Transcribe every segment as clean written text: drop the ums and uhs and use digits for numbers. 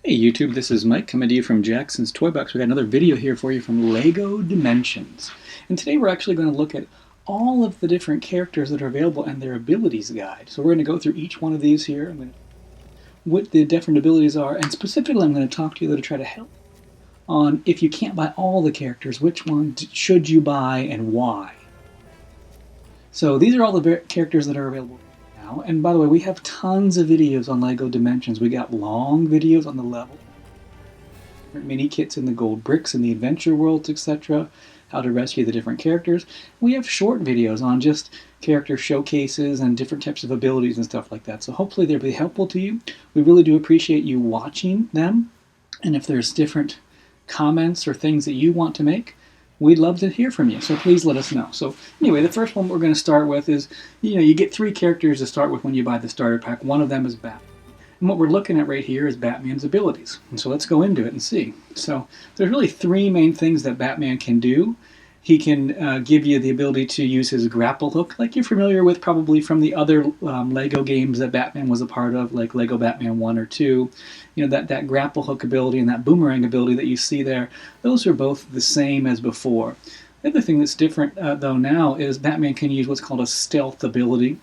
Hey YouTube, this is Mike coming to you from Jackson's Toy Box. We got another video here for you from Lego Dimensions. And today we're actually going to look at all of the different characters that are available and their abilities guide. So we're going to go through each one of these here, what the different abilities are, and specifically I'm going to talk to you to try to help on if you can't buy all the characters, which one should you buy and why. So these are all the characters that are available now. And by the way, we have tons of videos on Lego Dimensions. We got long videos on the level, different mini kits in the gold bricks in the adventure worlds, etc. How to rescue the different characters. We have short videos on just character showcases and different types of abilities and stuff like that. So hopefully they'll be helpful to you. We really do appreciate you watching them. And if there's different comments or things that you want to make, we'd love to hear from you, so please let us know. So anyway, the first one we're going to start with is, you get 3 characters to start with when you buy the starter pack. One of them is Batman. And what we're looking at right here is Batman's abilities. And so let's go into it and see. So there's really 3 main things that Batman can do. He can give you the ability to use his grapple hook, like you're familiar with probably from the other Lego games that Batman was a part of, like Lego Batman 1 or 2. That grapple hook ability and that boomerang ability that you see there, those are both the same as before. The other thing that's different, though, now is Batman can use what's called a stealth ability.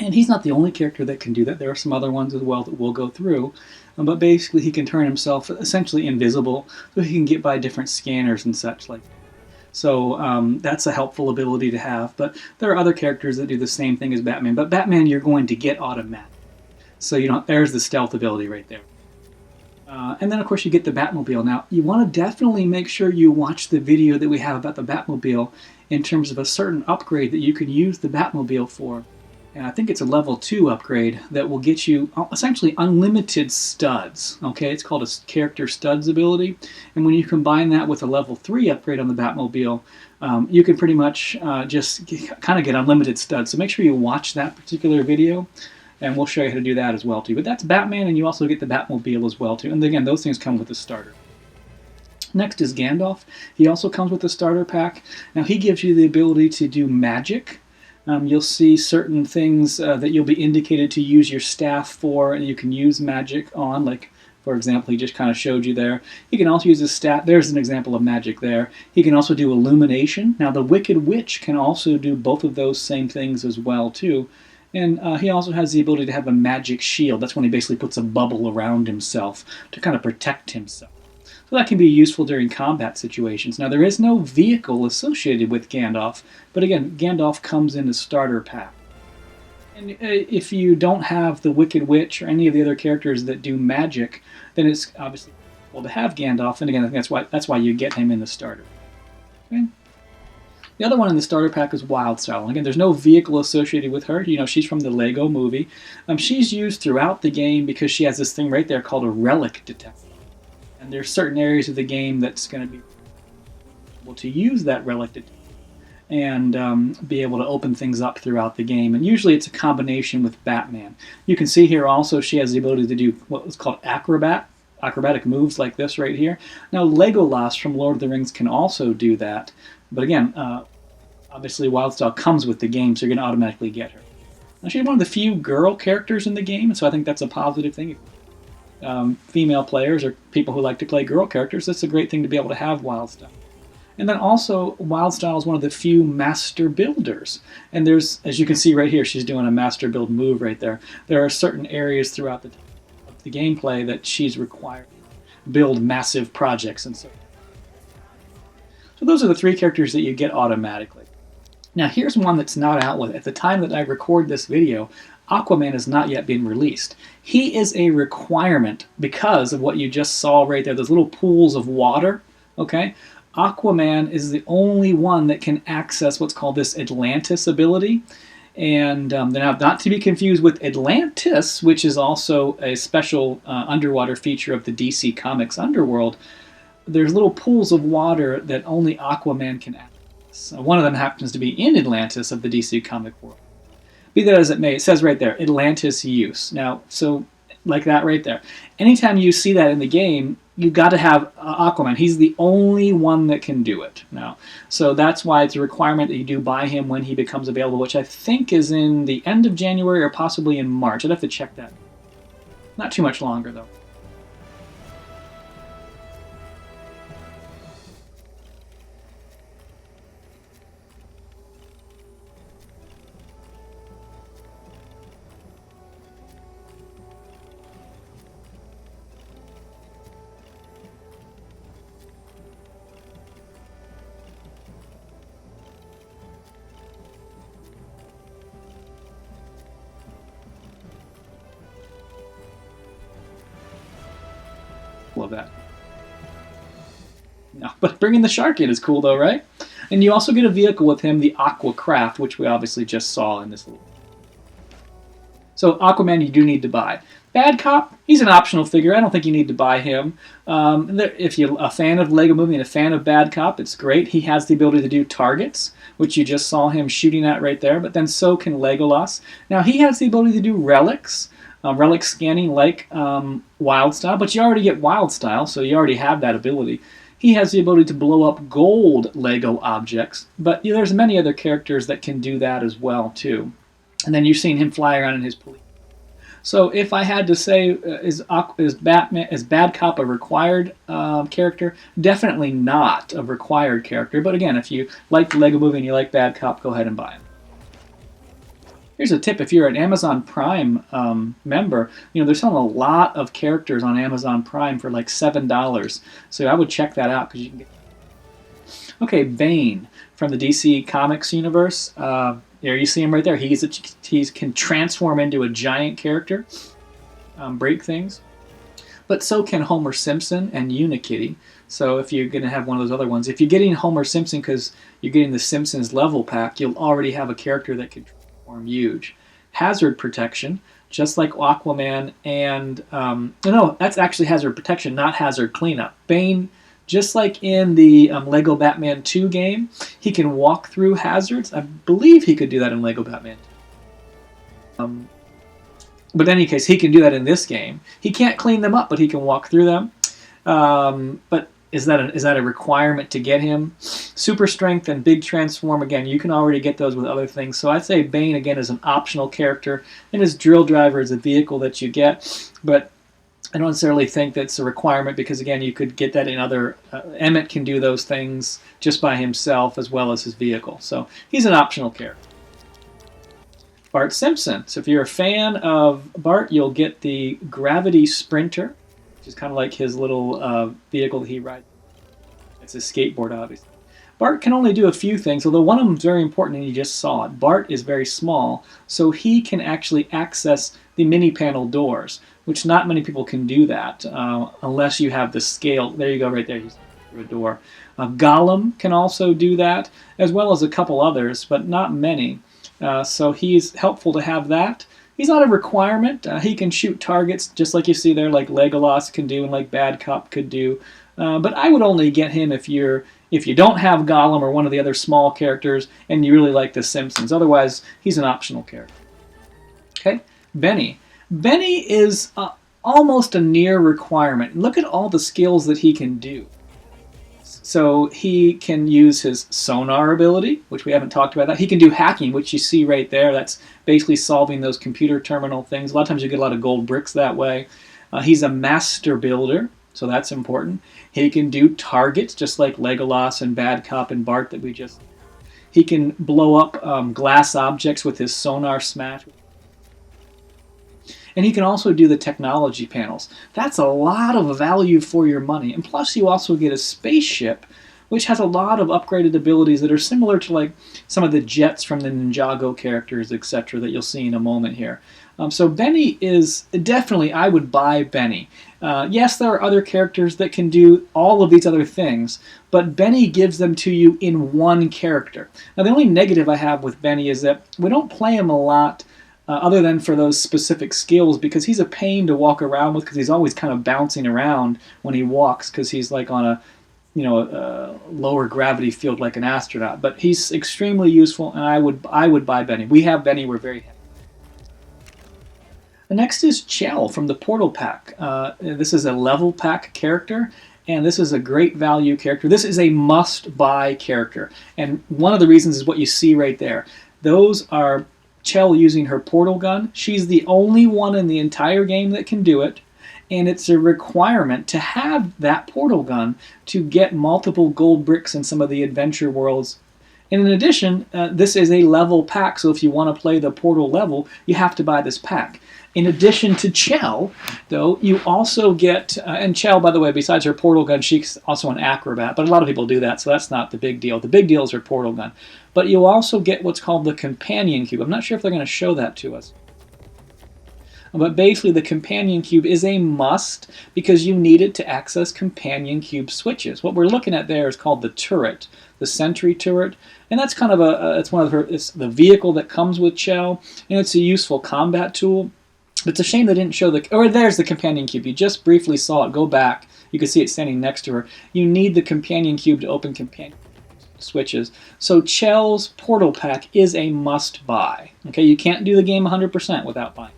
And he's not the only character that can do that. There are some other ones as well that we'll go through. But basically, he can turn himself essentially invisible, so he can get by different scanners and such like that. So that's a helpful ability to have. But there are other characters that do the same thing as Batman. But Batman you're going to get automatic. So there's the stealth ability right there. And then, of course, you get the Batmobile. Now, you want to definitely make sure you watch the video that we have about the Batmobile in terms of a certain upgrade that you can use the Batmobile for. And I think it's a level 2 upgrade that will get you essentially unlimited studs. Okay, it's called a character studs ability. And when you combine that with a level 3 upgrade on the Batmobile, you can pretty much just kind of get unlimited studs. So make sure you watch that particular video, and we'll show you how to do that as well too. But that's Batman, and you also get the Batmobile as well too. And again, those things come with the starter. Next is Gandalf. He also comes with the starter pack. Now he gives you the ability to do magic. You'll see certain things that you'll be indicated to use your staff for, and you can use magic on, like, for example, he just kind of showed you there. He can also use his staff. There's an example of magic there. He can also do illumination. Now, the Wicked Witch can also do both of those same things as well, too. And he also has the ability to have a magic shield. That's when he basically puts a bubble around himself to kind of protect himself. So that can be useful during combat situations. Now, there is no vehicle associated with Gandalf, but again, Gandalf comes in a starter pack. And if you don't have the Wicked Witch or any of the other characters that do magic, then it's obviously well to have Gandalf. And again, I think that's why you get him in the starter. Okay. The other one in the starter pack is Wyldstyle. And again, there's no vehicle associated with her. She's from the Lego movie. She's used throughout the game because she has this thing right there called a relic detector. And there's certain areas of the game that's going to be able to use that relic detector and be able to open things up throughout the game. And usually it's a combination with Batman. You can see here also she has the ability to do what was called acrobatic moves like this right here. Now Legolas from Lord of the Rings can also do that. But again, obviously Wyldstyle comes with the game, so you're going to automatically get her. Now she's one of the few girl characters in the game, so I think that's a positive thing. Female players or people who like to play girl characters, that's a great thing to be able to have Wyldstyle. And then also, Wyldstyle is one of the few master builders. And there's, as you can see right here, she's doing a master build move right there. There are certain areas throughout the gameplay that she's required to build massive projects and so. So those are the 3 characters that you get automatically. Now here's one that's not out with. At the time that I record this video, Aquaman has not yet been released. He is a requirement because of what you just saw right there, those little pools of water, okay? Aquaman is the only one that can access what's called this Atlantis ability. And they're not to be confused with Atlantis, which is also a special underwater feature of the DC Comics underworld. There's little pools of water that only Aquaman can access. One of them happens to be in Atlantis of the DC comic world. Be that as it may, it says right there, Atlantis use. Now, so like that right there. Anytime you see that in the game, you've got to have Aquaman. He's the only one that can do it now. So that's why it's a requirement that you do buy him when he becomes available, which I think is in the end of January or possibly in March. I'd have to check that. Not too much longer, though. of that. No, but bringing the shark in is cool though, right? And you also get a vehicle with him, the Aqua Craft, which we obviously just saw in this little. So Aquaman you do need to buy. Bad Cop, he's an optional figure. I don't think you need to buy him. If you're a fan of Lego Movie and a fan of Bad Cop, it's great. He has the ability to do targets, which you just saw him shooting at right there, but then so can Legolas. Now he has the ability to do relics, relic scanning like Wyldstyle, but you already get Wyldstyle, so you already have that ability. He has the ability to blow up gold Lego objects, but there's many other characters that can do that as well too. And then you've seen him fly around in his police. So if I had to say, is Bad Cop a required character? Definitely not a required character. But again, if you like the Lego Movie and you like Bad Cop, go ahead and buy him. Here's a tip: if you're an Amazon Prime member, they're selling a lot of characters on Amazon Prime for like $7. So I would check that out because you can get. Okay, Bane from the DC Comics universe. There you see him right there. He can transform into a giant character, break things. But so can Homer Simpson and Unikitty. So if you're going to have one of those other ones, if you're getting Homer Simpson because you're getting the Simpsons level pack, you'll already have a character that can transform huge. Hazard protection, just like Aquaman and... no, that's actually hazard protection, not hazard cleanup. Bane... Just like in the Lego Batman 2 game, he can walk through hazards. I believe he could do that in Lego Batman 2. But in any case, he can do that in this game. He can't clean them up, but he can walk through them. But is that a requirement to get him? Super Strength and Big Transform, again, you can already get those with other things. So I'd say Bane, again, is an optional character, and his Drill Driver is a vehicle that you get. But I don't necessarily think that's a requirement because, again, you could get that in other... Emmet can do those things just by himself as well as his vehicle. So he's an optional character. Bart Simpson. So if you're a fan of Bart, you'll get the Gravity Sprinter, which is kind of like his little vehicle that he rides. It's a skateboard, obviously. Bart can only do a few things, although one of them is very important and you just saw it. Bart is very small, so he can actually access the mini panel doors, which not many people can do that unless you have the scale. There you go, right there. He's through a door. Gollum can also do that, as well as a couple others, but not many. So he's helpful to have that. He's not a requirement. He can shoot targets, just like you see there, like Legolas can do and like Bad Cop could do. But I would only get him if you don't have Gollum or one of the other small characters and you really like The Simpsons. Otherwise, he's an optional character. Okay, Benny. Benny is almost a near requirement. Look at all the skills that he can do. So he can use his sonar ability, which we haven't talked about that. He can do hacking, which you see right there. That's basically solving those computer terminal things. A lot of times you get a lot of gold bricks that way. He's a master builder, so that's important. He can do targets, just like Legolas and Bad Cop and Bart that we just... He can blow up glass objects with his sonar smash. And he can also do the technology panels. That's a lot of value for your money. And plus you also get a spaceship, which has a lot of upgraded abilities that are similar to like some of the jets from the Ninjago characters, etc., that you'll see in a moment here. So Benny is definitely, I would buy Benny. Yes, there are other characters that can do all of these other things, but Benny gives them to you in one character. Now the only negative I have with Benny is that we don't play him a lot other than for those specific skills, because he's a pain to walk around with, because he's always kind of bouncing around when he walks, because he's like on a lower gravity field like an astronaut. But he's extremely useful, and I would buy Benny. We have Benny. We're very happy. The next is Chell from the Portal Pack. This is a level pack character, and this is a great value character. This is a must-buy character, and one of the reasons is what you see right there. Those are Chell using her portal gun. She's the only one in the entire game that can do it, and it's a requirement to have that portal gun to get multiple gold bricks in some of the adventure worlds. And in addition, this is a level pack, so if you want to play the portal level, you have to buy this pack. In addition to Chell, though, you also get, and Chell, by the way, besides her portal gun, she's also an acrobat, but a lot of people do that, so that's not the big deal. The big deal is her portal gun. But you also get what's called the companion cube. I'm not sure if they're going to show that to us. But basically the companion cube is a must because you need it to access companion cube switches. What we're looking at there is called the turret, the sentry turret, and that's kind of it's the vehicle that comes with Chell, and it's a useful combat tool. It's a shame they didn't show there's the companion cube. You just briefly saw it. Go back. You can see it standing next to her. You need the companion cube to open companion switches. So Chell's portal pack is a must-buy. Okay, you can't do the game 100% without buying.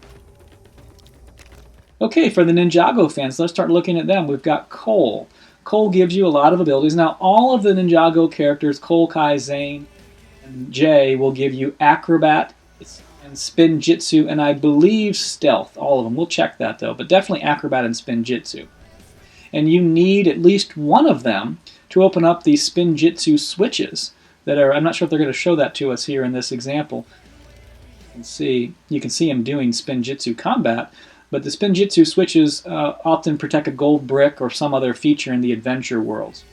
Okay, for the Ninjago fans, let's start looking at them. We've got Cole. Cole gives you a lot of abilities. Now, all of the Ninjago characters, Cole, Kai, Zane, and Jay, will give you Acrobat and Spin Jitsu, and I believe Stealth, all of them. We'll check that, though, but definitely Acrobat and Spin Jitsu. And you need at least one of them to open up these Spin Jitsu switches that are, I'm not sure if they're going to show that to us here in this example. You can see him doing Spin Jitsu combat, but the Spin Jitsu switches often protect a gold brick or some other feature in the adventure worlds.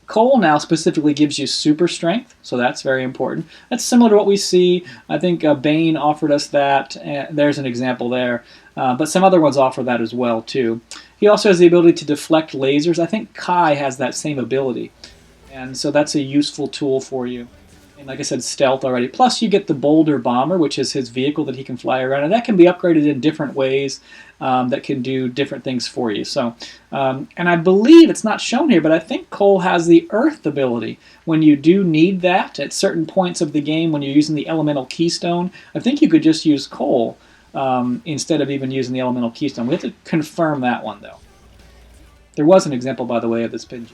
Cole now specifically gives you super strength, so that's very important. That's similar to what we see. I think Bane offered us that. There's an example there. But some other ones offer that as well, too. He also has the ability to deflect lasers. I think Kai has that same ability. And so that's a useful tool for you. And like I said, stealth already. Plus you get the Boulder Bomber, which is his vehicle that he can fly around. And that can be upgraded in different ways that can do different things for you. So, and I believe it's not shown here, but I think Cole has the Earth ability. When you do need that at certain points of the game, when you're using the Elemental Keystone, I think you could just use Cole instead of even using the Elemental Keystone. We have to confirm that one, though. There was an example, by the way, of this Pidgey.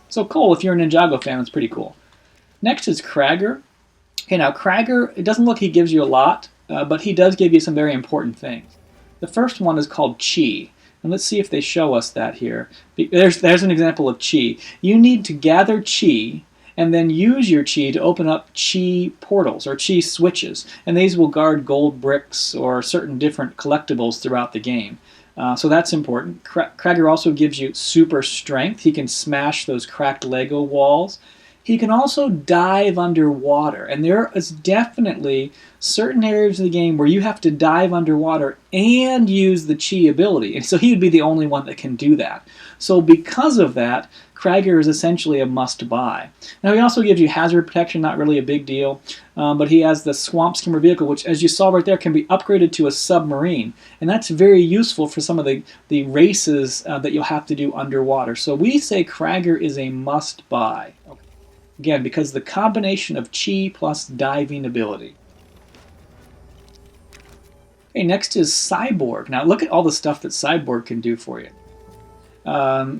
So Cole, if you're a Ninjago fan, it's pretty cool. Next is Cragger. Okay, now Cragger, it doesn't look he gives you a lot, but he does give you some very important things. The first one is called Chi, and let's see if they show us that here. There's an example of Chi. You need to gather Chi and then use your Chi to open up Chi portals or Chi switches, and these will guard gold bricks or certain different collectibles throughout the game. So that's important. Cragger also gives you super strength. He can smash those cracked Lego walls. He can also dive underwater, and there is definitely certain areas of the game where you have to dive underwater and use the Chi ability, and so he would be the only one that can do that. So because of that, Cragger is essentially a must-buy. Now he also gives you hazard protection, not really a big deal, but he has the Swamp Skimmer vehicle, which, as you saw right there, can be upgraded to a submarine, and that's very useful for some of the races that you'll have to do underwater. So we say Cragger is a must-buy. Okay. Again, because the combination of Chi plus diving ability. Okay, next is Cyborg. Now look at all the stuff that Cyborg can do for you.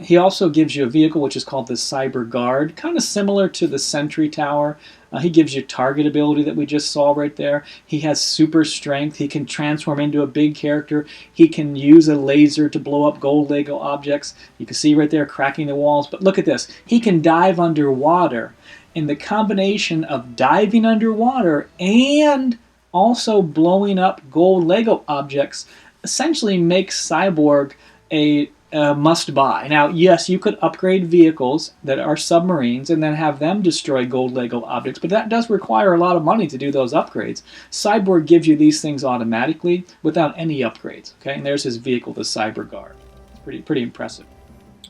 He also gives you a vehicle which is called the Cyber Guard, kind of similar to the Sentry Tower. He gives you target ability that we just saw right there. He has super strength. He can transform into a big character. He can use a laser to blow up gold Lego objects. You can see right there cracking the walls. But look at this. He can dive underwater. And the combination of diving underwater and also blowing up gold Lego objects essentially makes Cyborg a must-buy. Now, yes, you could upgrade vehicles that are submarines and then have them destroy gold Lego objects, but that does require a lot of money to do those upgrades. Cyborg gives you these things automatically without any upgrades. Okay, and there's his vehicle, the Cyber Guard. Pretty impressive.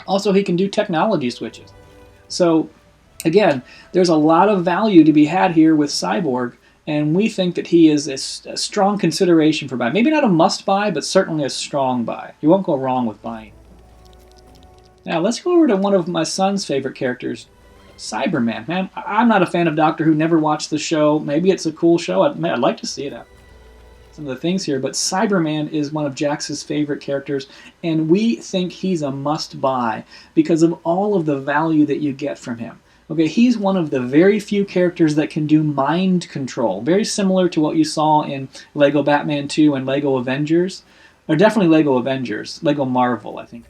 Also, he can do technology switches. So, again, there's a lot of value to be had here with Cyborg, and we think that he is a strong consideration for buy. Maybe not a must-buy, but certainly a strong buy. You won't go wrong with buying. Now, let's go over to one of my son's favorite characters, Cyberman. Man, I'm not a fan of Doctor Who, never watched the show. Maybe it's a cool show. I'd like to see it out. Some of the things here, but Cyberman is one of Jax's favorite characters, and we think he's a must-buy because of all of the value that you get from him. Okay, he's one of the very few characters that can do mind control, very similar to what you saw in Lego Batman 2 and Lego Avengers, or definitely Lego Avengers, Lego Marvel, I think.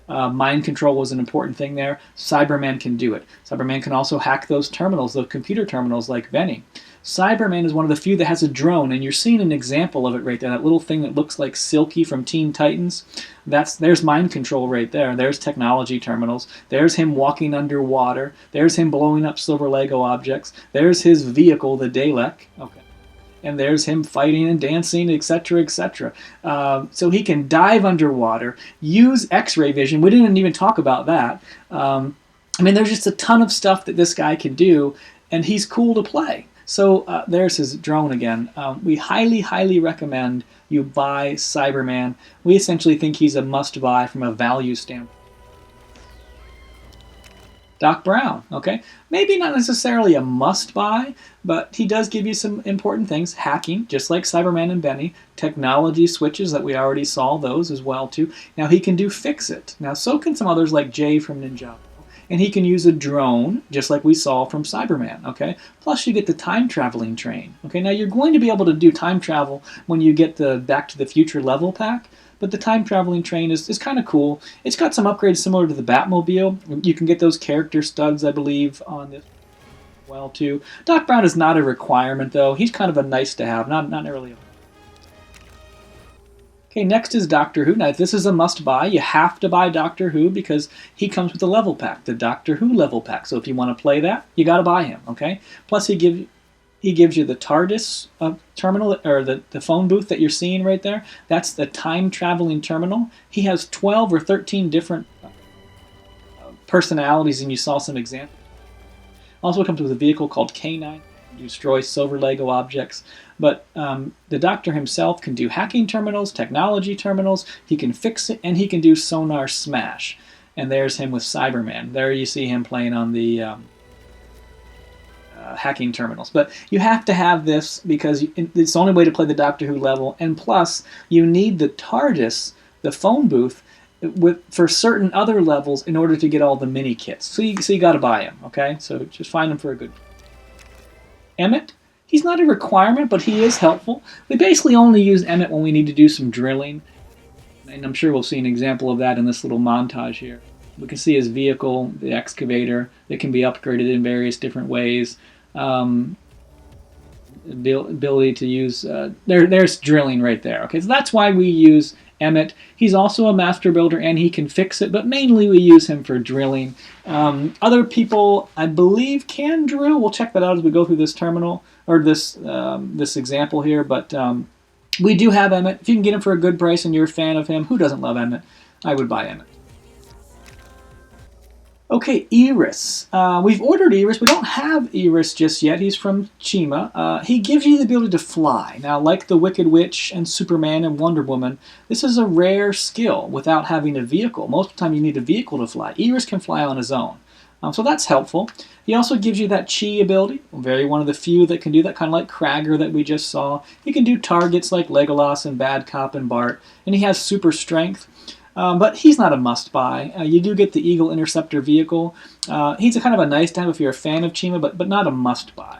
Mind control was an important thing there. Cyberman can do it. Cyberman can also hack those terminals, those computer terminals like Benny. Cyberman is one of the few that has a drone, and you're seeing an example of it right there, that little thing that looks like Silky from Teen Titans. There's mind control right there. There's technology terminals. There's him walking underwater. There's him blowing up silver Lego objects. There's his vehicle, the Dalek. Okay. and there's him fighting and dancing, etc., etc. So he can dive underwater, use X-ray vision. We didn't even talk about that. I mean, there's just a ton of stuff that this guy can do, and he's cool to play. So there's his drone again. We highly, highly recommend you buy Cyberman. We essentially think he's a must-buy from a value standpoint. Doc Brown, okay? Maybe not necessarily a must-buy, but he does give you some important things. Hacking, just like Cyberman and Benny. Technology switches that we already saw, those as well, too. Now, he can do Fix-It. Now, so can some others like Jay from Ninjago. And he can use a drone, just like we saw from Cyberman, okay? Plus, you get the time-traveling train, okay? Now, you're going to be able to do time travel when you get the Back to the Future level pack, but the time-traveling train is kind of cool. It's got some upgrades similar to the Batmobile. You can get those character studs, I believe, on this as well, too. Doc Brown is not a requirement, though. He's kind of a nice-to-have, not really a... Okay, next is Doctor Who. Now, this is a must-buy. You have to buy Doctor Who because he comes with the level pack, the Doctor Who level pack. So if you want to play that, you got to buy him, okay? Plus, he gives you the TARDIS terminal, or the phone booth that you're seeing right there. That's the time-traveling terminal. He has 12 or 13 different personalities, and you saw some examples. Also comes with a vehicle called K9. Destroy silver Lego objects. But the Doctor himself can do hacking terminals, technology terminals. He can fix it, and he can do sonar smash. And there's him with Cyberman. There you see him playing on the hacking terminals. But you have to have this because it's the only way to play the Doctor Who level. And plus, you need the TARDIS, the phone booth, for certain other levels in order to get all the mini kits. So you got to buy him, okay? So just find him for a good... Emmet, he's not a requirement, but he is helpful. We basically only use Emmet when we need to do some drilling. And I'm sure we'll see an example of that in this little montage here. We can see his vehicle, the excavator, that can be upgraded in various different ways. Ability to use... there's drilling right there. Okay, so that's why we use Emmet. He's also a master builder, and he can fix it, but mainly we use him for drilling. Other people, I believe, can drill. We'll check that out as we go through this terminal, or this example here, but we do have Emmet. If you can get him for a good price and you're a fan of him, who doesn't love Emmet? I would buy Emmet. Okay, Iris. We've ordered Iris. We don't have Iris just yet. He's from Chima. He gives you the ability to fly. Now, like the Wicked Witch and Superman and Wonder Woman, this is a rare skill without having a vehicle. Most of the time you need a vehicle to fly. Iris can fly on his own. So that's helpful. He also gives you that chi ability. One of the few that can do that, kind of like Cragger that we just saw. He can do targets like Legolas and Bad Cop and Bart. And he has super strength. But he's not a must-buy. You do get the Eagle Interceptor vehicle. He's a kind of a nice-to-have if you're a fan of Chima, but not a must-buy.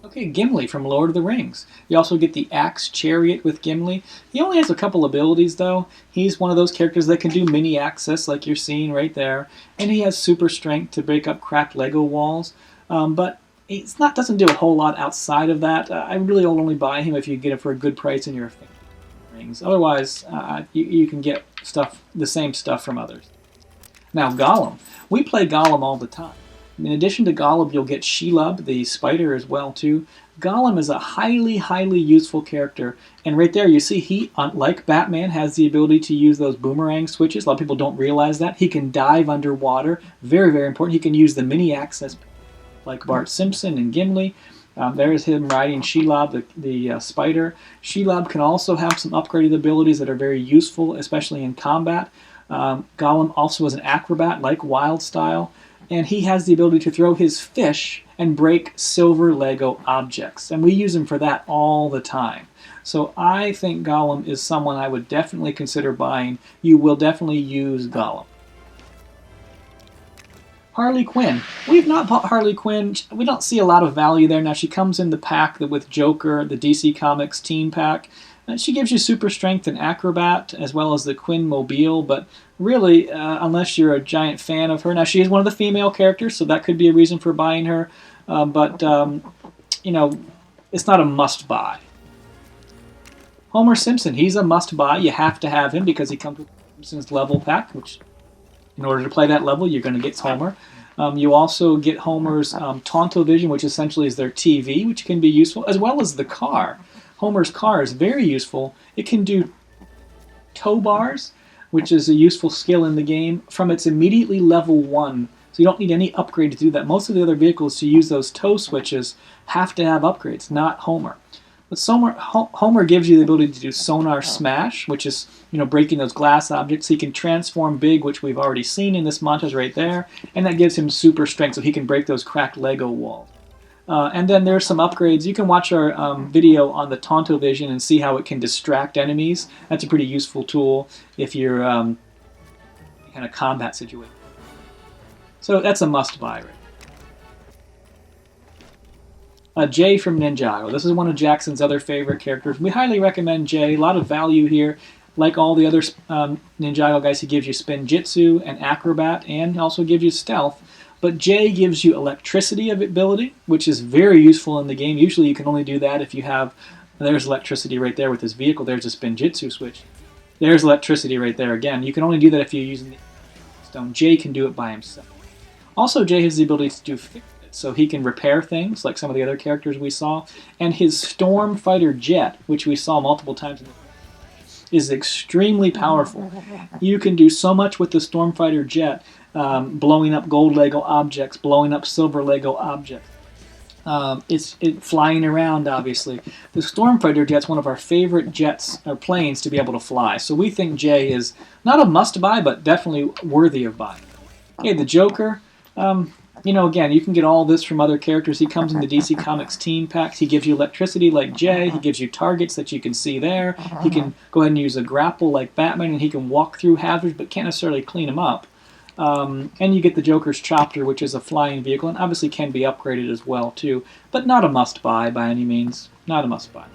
Okay, Gimli from Lord of the Rings. You also get the Axe Chariot with Gimli. He only has a couple abilities, though. He's one of those characters that can do mini-access, like you're seeing right there. And he has super strength to break up cracked Lego walls. But it's doesn't do a whole lot outside of that. I really will only buy him if you get him for a good price and you're a fan of rings. Otherwise, you can get the same stuff from others. Now, Gollum. We play Gollum all the time. In addition to Gollum, you'll get Shelob, the spider, as well, too. Gollum is a highly, highly useful character. And right there, you see he, like Batman, has the ability to use those boomerang switches. A lot of people don't realize that. He can dive underwater. Very, very important. He can use the mini-access like Bart Simpson and Gimli. There's him riding Shelob, the spider. Shelob can also have some upgraded abilities that are very useful, especially in combat. Gollum also is an acrobat like Wyldstyle, and he has the ability to throw his fish and break silver Lego objects. And we use him for that all the time. So I think Gollum is someone I would definitely consider buying. You will definitely use Gollum. Harley Quinn. We've not bought Harley Quinn. We don't see a lot of value there. Now, she comes in the pack with Joker, the DC Comics Teen Pack. She gives you super strength and acrobat, as well as the Quinn Mobile, but really, unless you're a giant fan of her. Now, she is one of the female characters, so that could be a reason for buying her, but it's not a must-buy. Homer Simpson. He's a must-buy. You have to have him because he comes with Simpson's level pack, which... in order to play that level, you're going to get Homer. You also get Homer's Tonto Vision, which essentially is their TV, which can be useful, as well as the car. Homer's car is very useful. It can do tow bars, which is a useful skill in the game, from its immediately level 1. So you don't need any upgrade to do that. Most of the other vehicles to use those tow switches have to have upgrades, not Homer. But Homer gives you the ability to do sonar smash, which is breaking those glass objects. He can transform big, which we've already seen in this montage right there, and that gives him super strength, so he can break those cracked Lego walls. And then there's some upgrades. You can watch our video on the Tonto Vision and see how it can distract enemies. That's a pretty useful tool if you're in a combat situation. So that's a must-buy, right? Jay from Ninjago. This is one of Jackson's other favorite characters. We highly recommend Jay. A lot of value here. Like all the other Ninjago guys, he gives you Spin Jitsu and Acrobat, and also gives you Stealth. But Jay gives you electricity ability, which is very useful in the game. Usually you can only do that if you have... There's electricity right there with his vehicle. There's a Spin Jitsu switch. There's electricity right there again. You can only do that if you're using the stone. Jay can do it by himself. Also, Jay has the ability to do fix it, so he can repair things like some of the other characters we saw. And his Storm Fighter jet, which we saw multiple times in the is extremely powerful. You can do so much with the Storm Fighter jet, blowing up gold Lego objects, blowing up silver Lego objects. It's flying around, obviously. The Storm Fighter jet's one of our favorite jets or planes to be able to fly. So we think Jay is not a must-buy, but definitely worthy of buying. Okay, the Joker. Again, you can get all this from other characters. He comes in the DC Comics team packs. He gives you electricity like Jay. He gives you targets that you can see there. He can go ahead and use a grapple like Batman, and he can walk through hazards but can't necessarily clean them up. And you get the Joker's Chopper, which is a flying vehicle, and obviously can be upgraded as well, too. But not a must-buy by any means. Not a must-buy.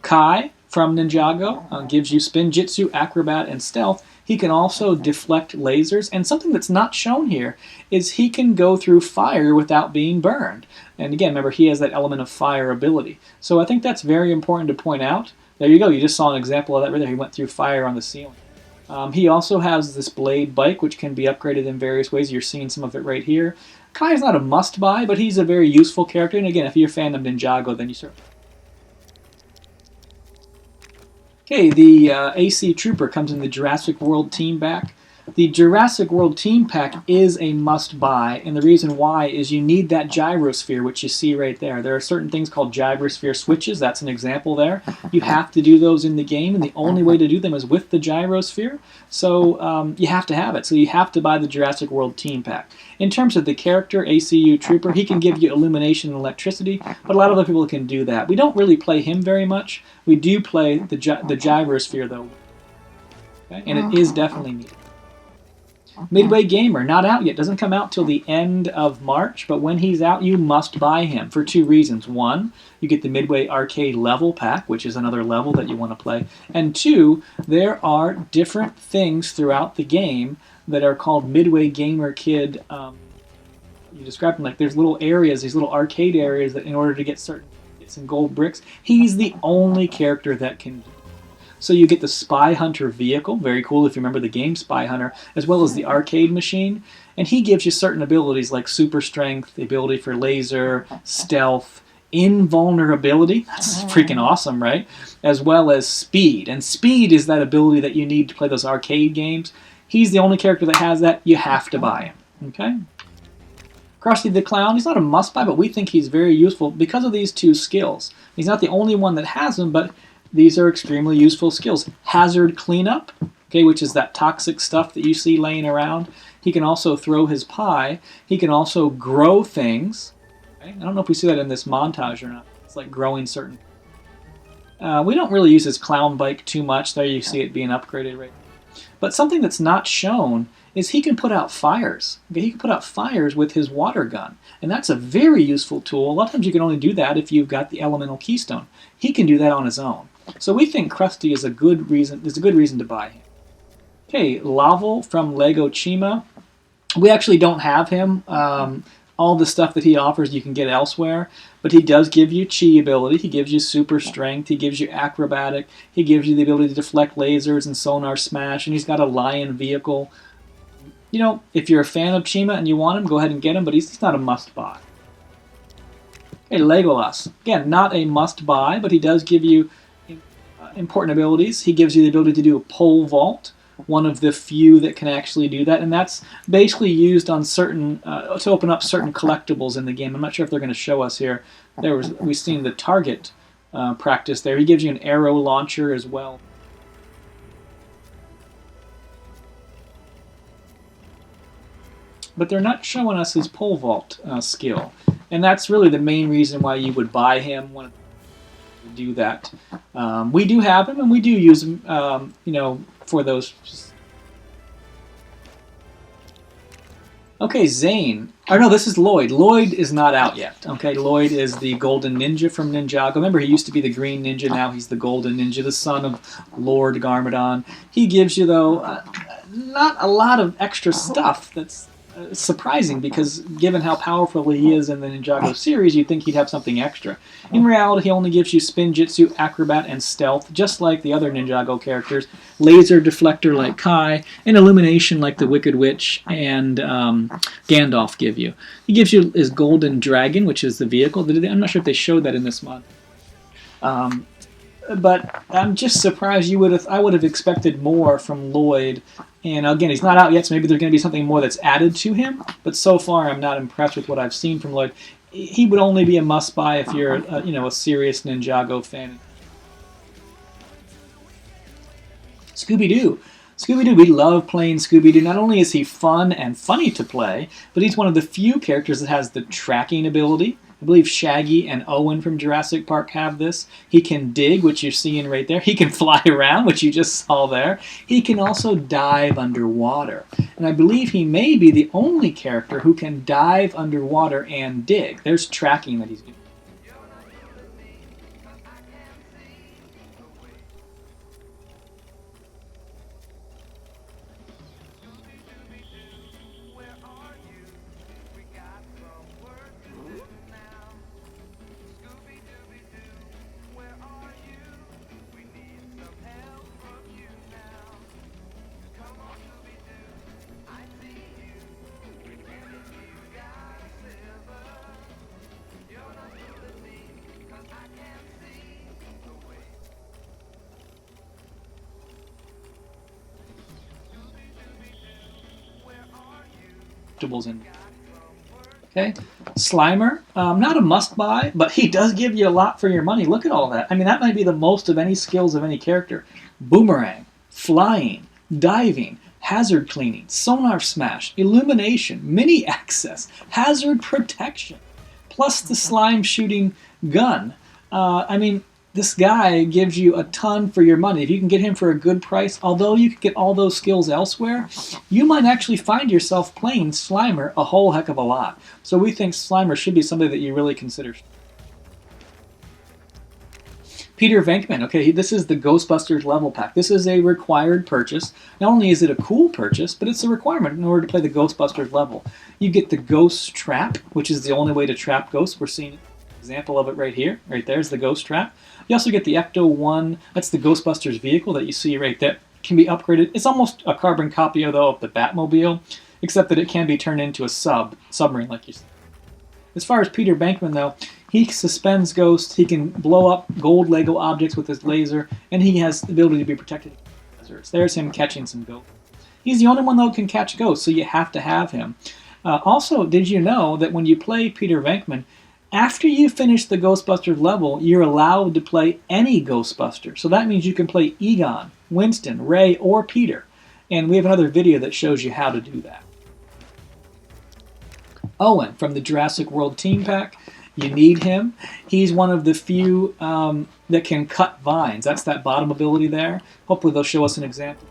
Kai from Ninjago gives you Spin Jitsu, Acrobat, and Stealth. He can also deflect lasers, and something that's not shown here is he can go through fire without being burned. And again, remember, he has that element of fire ability. So I think that's very important to point out. There you go, you just saw an example of that right there. He went through fire on the ceiling. He also has this blade bike, which can be upgraded in various ways. You're seeing some of it right here. Kai is not a must-buy, but he's a very useful character. And again, if you're a fan of Ninjago, then you certainly... Okay, the AC Trooper comes in the Jurassic World Team Pack. The Jurassic World Team Pack is a must-buy, and the reason why is you need that gyrosphere, which you see right there. There are certain things called gyrosphere switches. That's an example there. You have to do those in the game, and the only way to do them is with the gyrosphere. So you have to have it. So you have to buy the Jurassic World Team Pack. In terms of the character, ACU Trooper, he can give you illumination and electricity, but a lot of other people can do that. We don't really play him very much. We do play the gyrosphere, though, okay? And it is definitely needed. Midway Gamer, not out yet. Doesn't come out till the end of March, but when he's out, you must buy him for two reasons. One, you get the Midway Arcade level pack, which is another level that you want to play. And two, there are different things throughout the game that are called Midway Gamer Kid. You describe them like there's little areas, these little arcade areas that in order to get certain bits and gold bricks, he's the only character that can do. So you get the Spy Hunter vehicle, very cool if you remember the game Spy Hunter, as well as the arcade machine. And he gives you certain abilities like super strength, the ability for laser, stealth, invulnerability, that's freaking awesome, right? As well as speed. And speed is that ability that you need to play those arcade games. He's the only character that has that. You have to buy him, okay? Krusty the Clown, he's not a must-buy, but we think he's very useful because of these two skills. He's not the only one that has them, but these are extremely useful skills. Hazard cleanup, okay, which is that toxic stuff that you see laying around. He can also throw his pie. He can also grow things. Okay? I don't know if we see that in this montage or not. It's like growing certain... we don't really use his clown bike too much. There you see it being upgraded right now. But something that's not shown is he can put out fires. Okay? He can put out fires with his water gun. And that's a very useful tool. A lot of times you can only do that if you've got the elemental keystone. He can do that on his own. So we think Krusty is a good reason to buy him. Okay, Laval from Lego Chima. We actually don't have him. All the stuff that he offers you can get elsewhere, but he does give you chi ability. He gives you super strength. He gives you acrobatic. He gives you the ability to deflect lasers and sonar smash, and he's got a lion vehicle. You know, if you're a fan of Chima and you want him, go ahead and get him, but he's not a must-buy. Okay, Legolas. Again, not a must-buy, but he does give you important abilities. He gives you the ability to do a pole vault, one of the few that can actually do that, and that's basically used on certain to open up certain collectibles in the game. I'm not sure if they're going to show us here. We've seen the target practice there. He gives you an arrow launcher as well. But they're not showing us his pole vault skill, and that's really the main reason why you would buy him when you do that. We do have him, and we do use him, you know, for those. Okay, Zane. Oh no, this is Lloyd. Lloyd is not out yet. Okay, Lloyd is the golden ninja from Ninjago. Remember, he used to be the green ninja. Now he's the golden ninja, the son of Lord Garmadon. He gives you, though, not a lot of extra stuff that's surprising, because given how powerful he is in the Ninjago series, you'd think he'd have something extra. In reality, he only gives you spin jitsu, acrobat, and stealth, just like the other Ninjago characters. Laser deflector like Kai, and illumination like the Wicked Witch and Gandalf give you. He gives you his golden dragon, which is the vehicle. I'm not sure if they showed that in this mod. But I'm just surprised I would have expected more from Lloyd. And again, he's not out yet, so maybe there's going to be something more that's added to him. But so far, I'm not impressed with what I've seen from Lloyd. He would only be a must-buy if you're, you know, a serious Ninjago fan. Scooby-Doo. Scooby-Doo, we love playing Scooby-Doo. Not only is he fun and funny to play, but he's one of the few characters that has the tracking ability. I believe Shaggy and Owen from Jurassic Park have this. He can dig, which you're seeing right there. He can fly around, which you just saw there. He can also dive underwater. And I believe he may be the only character who can dive underwater and dig. There's tracking that he's doing. In. Okay, Slimer, not a must-buy, but he does give you a lot for your money. Look at all that. I mean, that might be the most of any skills of any character. Boomerang, flying, diving, hazard cleaning, sonar smash, illumination, mini access, hazard protection, plus the slime shooting gun. I mean, this guy gives you a ton for your money. If you can get him for a good price, although you could get all those skills elsewhere, you might actually find yourself playing Slimer a whole heck of a lot. So we think Slimer should be somebody that you really consider. Peter Venkman, okay, this is the Ghostbusters level pack. This is a required purchase. Not only is it a cool purchase, but it's a requirement in order to play the Ghostbusters level. You get the Ghost Trap, which is the only way to trap ghosts. We're seeing an example of it right here. Right there's the Ghost Trap. You also get the Ecto-1, that's the Ghostbusters vehicle that you see right there. It can be upgraded. It's almost a carbon copy, though, of the Batmobile, except that it can be turned into a submarine, like you said. As far as Peter Venkman, though, he suspends ghosts, he can blow up gold Lego objects with his laser, and he has the ability to be protected. There's him catching some ghosts. He's the only one, though, who can catch ghosts, so you have to have him. Also, did you know that when you play Peter Venkman, after you finish the Ghostbusters level, you're allowed to play any Ghostbuster. So that means you can play Egon, Winston, Ray, or Peter. And we have another video that shows you how to do that. Owen from the Jurassic World Team Pack. You need him. He's one of the few that can cut vines. That's that bottom ability there. Hopefully they'll show us an example.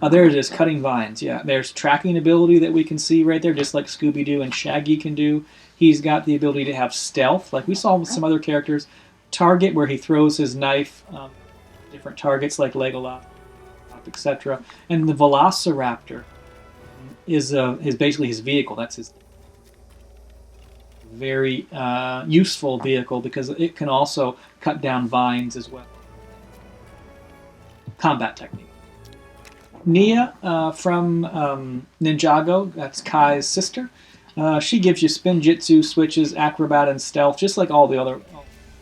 There it is, cutting vines. Yeah, there's tracking ability that we can see right there, just like Scooby-Doo and Shaggy can do. He's got the ability to have stealth, like we saw with some other characters. Target, where he throws his knife, different targets like Legolas, etc. And the Velociraptor is basically his vehicle. That's his very useful vehicle because it can also cut down vines as well. Combat technique. Nia from Ninjago, that's Kai's sister. She gives you spin jitsu, switches, acrobat, and stealth, just like all the other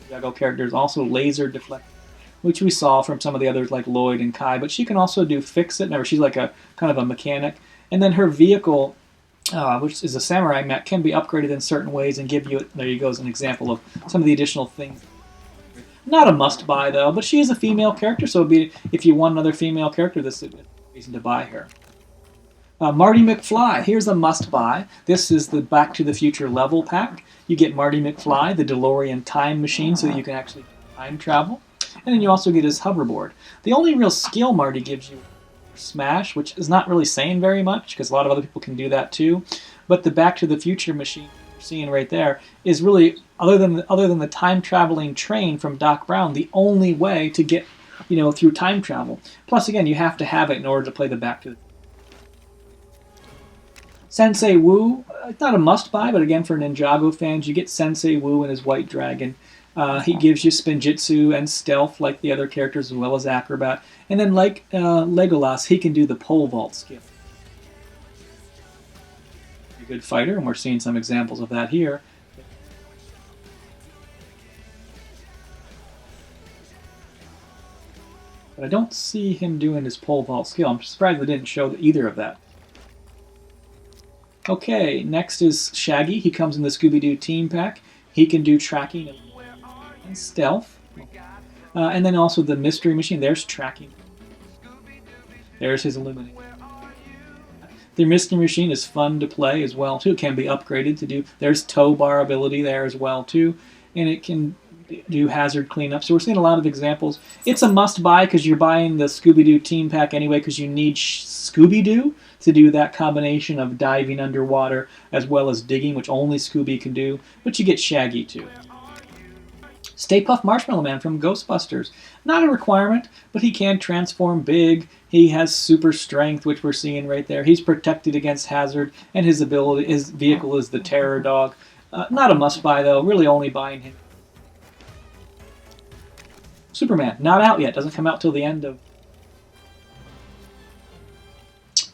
Ninjago characters. Also laser deflect, which we saw from some of the others like Lloyd and Kai. But she can also do fix it. Now she's like a kind of a mechanic. And then her vehicle, which is a samurai mech, can be upgraded in certain ways and give you. There you go, as an example of some of the additional things. Not a must-buy though, but she is a female character, so it'd be, if you want another female character, this is a reason to buy her. Marty McFly, here's a must-buy. This is the Back to the Future level pack. You get Marty McFly, the DeLorean time machine, so that you can actually time travel. And then you also get his hoverboard. The only real skill Marty gives you is Smash, which is not really saying very much, because a lot of other people can do that too. But the Back to the Future machine you're seeing right there is really, other than the time-traveling train from Doc Brown, the only way to get, through time travel. Plus, again, you have to have it in order to play the Back to the Sensei Wu, not a must-buy, but again, for Ninjago fans, you get Sensei Wu and his White Dragon. He gives you Spinjitzu and Stealth like the other characters, as well as Acrobat. And then, like Legolas, he can do the pole vault skill. A good fighter, and we're seeing some examples of that here. But I don't see him doing his pole vault skill. I'm surprised they didn't show either of that. Okay, next is Shaggy. He comes in the Scooby-Doo team pack. He can do tracking and stealth. And then also the mystery machine. There's tracking. There's his illumination. The mystery machine is fun to play as well too. It can be upgraded to do. There's tow bar ability there as well too, and it can do hazard cleanup. So we're seeing a lot of examples. It's a must-buy because you're buying the Scooby-Doo team pack anyway because you need Scooby-Doo to do that combination of diving underwater as well as digging, which only Scooby can do, but you get Shaggy too. Stay Puft Marshmallow Man from Ghostbusters. Not a requirement, but he can transform big. He has super strength, which we're seeing right there. He's protected against hazard, and his vehicle is the Terror Dog. Not a must-buy though, really only buying him. Superman, not out yet, doesn't come out till the end of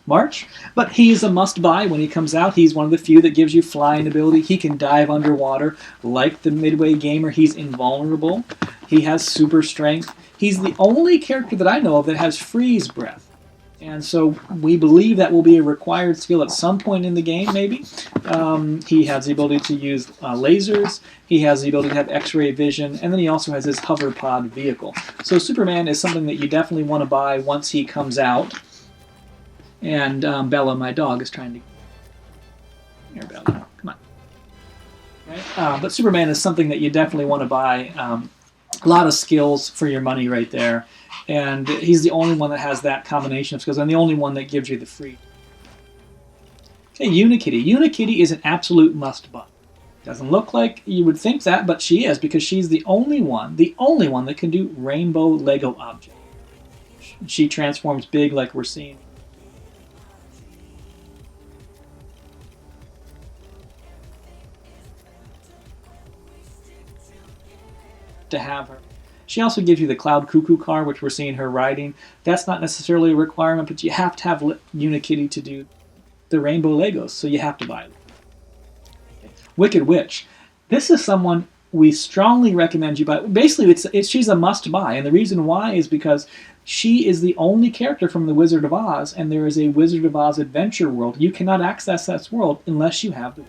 March, but he's a must-buy when he comes out. He's one of the few that gives you flying ability. He can dive underwater like the Midway gamer. He's invulnerable. He has super strength. He's the only character that I know of that has freeze breath. And so we believe that will be a required skill at some point in the game, maybe. He has the ability to use lasers. He has the ability to have X-ray vision. And then he also has his hover pod vehicle. So Superman is something that you definitely want to buy once he comes out. And Bella, my dog, is trying to... Here, Bella, come on. Right? But Superman is something that you definitely want to buy. A lot of skills for your money right there. And he's the only one that has that combination of skills, and the only one that gives you the free. Okay, Unikitty. Unikitty is an absolute must-buy. Doesn't look like you would think that, but she is, because she's the only one that can do rainbow Lego objects. She transforms big like we're seeing. To have her. She also gives you the Cloud Cuckoo car, which we're seeing her riding. That's not necessarily a requirement, but you have to have Unikitty to do the Rainbow Legos, so you have to buy it. Okay. Wicked Witch. This is someone we strongly recommend you buy. Basically, she's a must-buy, and the reason why is because she is the only character from the Wizard of Oz, and there is a Wizard of Oz adventure world. You cannot access that world unless you have the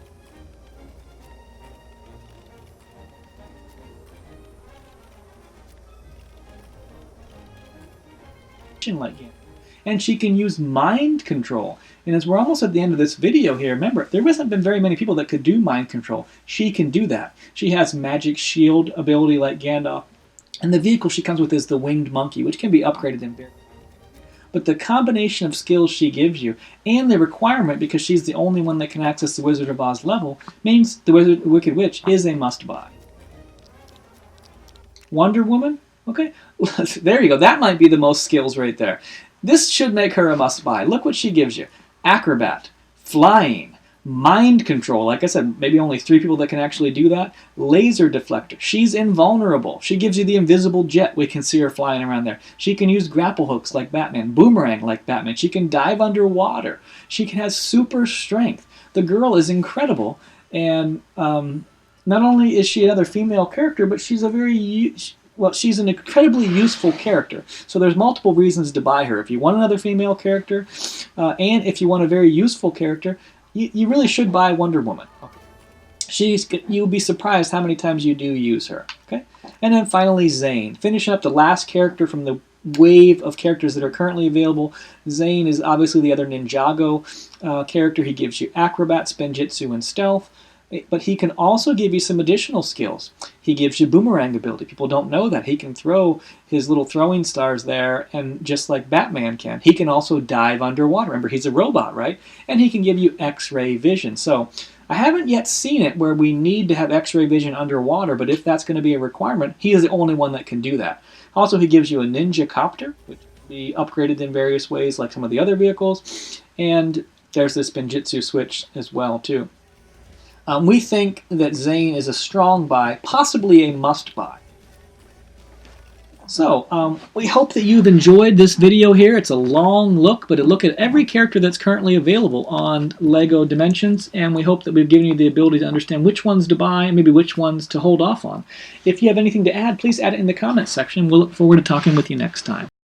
like game. And she can use mind control. And as we're almost at the end of this video here, remember, there hasn't been very many people that could do mind control. She can do that. She has magic shield ability like Gandalf. And the vehicle she comes with is the winged monkey, which can be upgraded in Bear. But the combination of skills she gives you, and the requirement, because she's the only one that can access the Wizard of Oz level, means the Wicked Witch is a must-buy. Wonder Woman? Okay, there you go. That might be the most skills right there. This should make her a must-buy. Look what she gives you. Acrobat, flying, Mind control, like I said, maybe only 3 people that can actually do that. Laser deflector, she's invulnerable. She gives you the invisible jet, we can see her flying around there. She can use grapple hooks like Batman, boomerang like Batman. She can dive underwater. She can have super strength. The girl is incredible, and not only is she another female character, but she's she's an incredibly useful character. So there's multiple reasons to buy her. If you want another female character, and if you want a very useful character, you really should buy Wonder Woman. You'll be surprised how many times you do use her. Okay, and then finally Zane, finishing up the last character from the wave of characters that are currently available. Zane is obviously the other Ninjago character. He gives you acrobat, spinjitzu, and stealth. But he can also give you some additional skills. He gives you boomerang ability. People don't know that. He can throw his little throwing stars there, and just like Batman can. He can also dive underwater. Remember, he's a robot, right? And he can give you X-ray vision. So I haven't yet seen it where we need to have X-ray vision underwater, but if that's going to be a requirement, he is the only one that can do that. Also, he gives you a ninja copter, which can be upgraded in various ways like some of the other vehicles. And there's this spinjitzu switch as well, too. We think that Zane is a strong buy, possibly a must-buy. So, we hope that you've enjoyed this video here. It's a long look, but a look at every character that's currently available on LEGO Dimensions, and we hope that we've given you the ability to understand which ones to buy and maybe which ones to hold off on. If you have anything to add, please add it in the comments section. We'll look forward to talking with you next time.